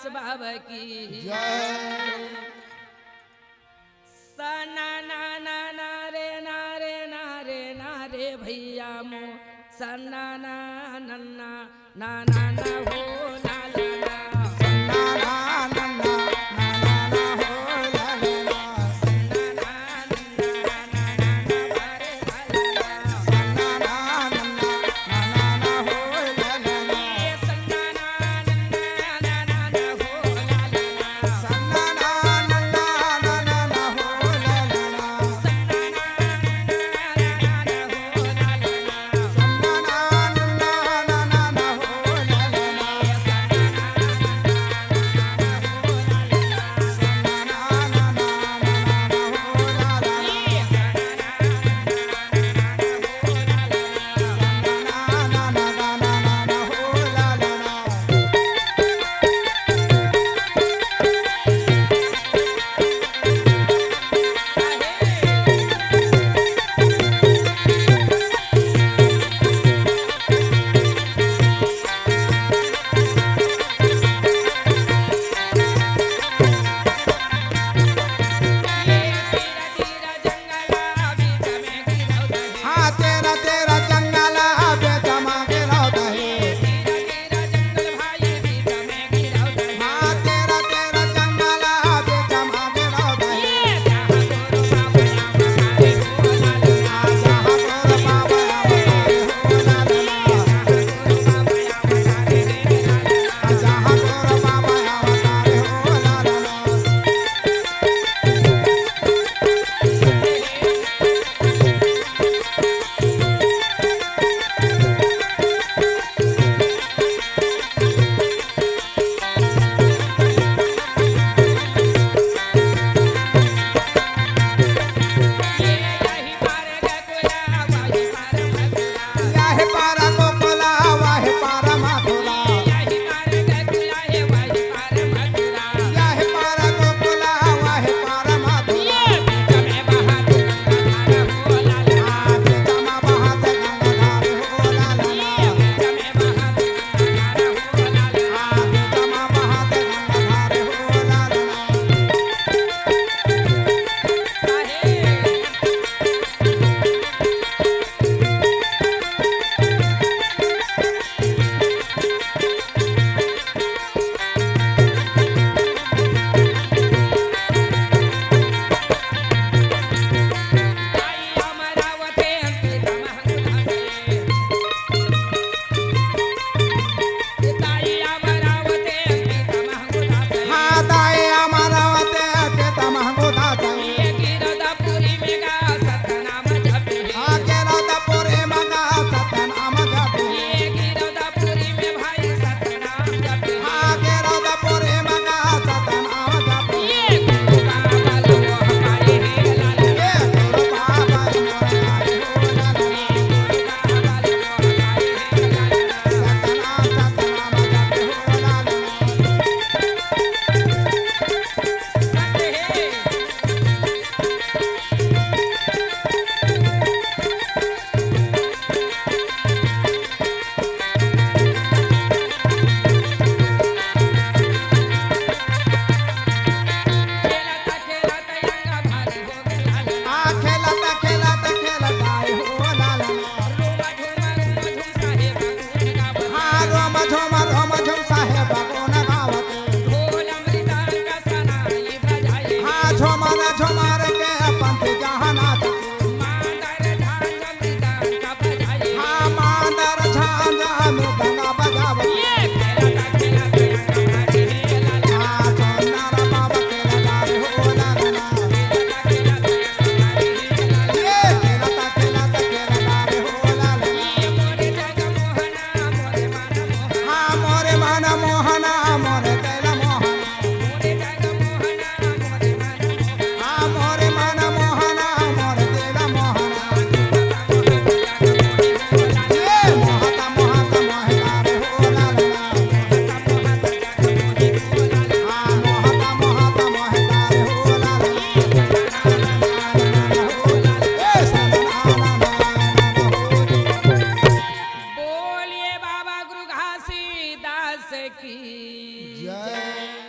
दास बाबा की सना ना ना ना रे ना रे ना रे ना रे भैया मो सना ना नन्ना ना ना ना हो ना ला ना सन्ना ना नन्ना ना ना ना हो ला ला ला। सन्ना ना नन्ना ना ना ना बारे ला ला ला सन्ना ना नन्ना ना ना ना हो ला ला ला। ये सन्ना ना नन्ना ना ना ना हो ला ला ला सन्ना ना नन्ना ना ना ना हो ला ला ला। सन्ना ना नन्ना ना ना ना हो ला ला ला सन्ना ना नन्ना ना ना ना हो ला ला ला। ये सन्ना ना मोहना की जय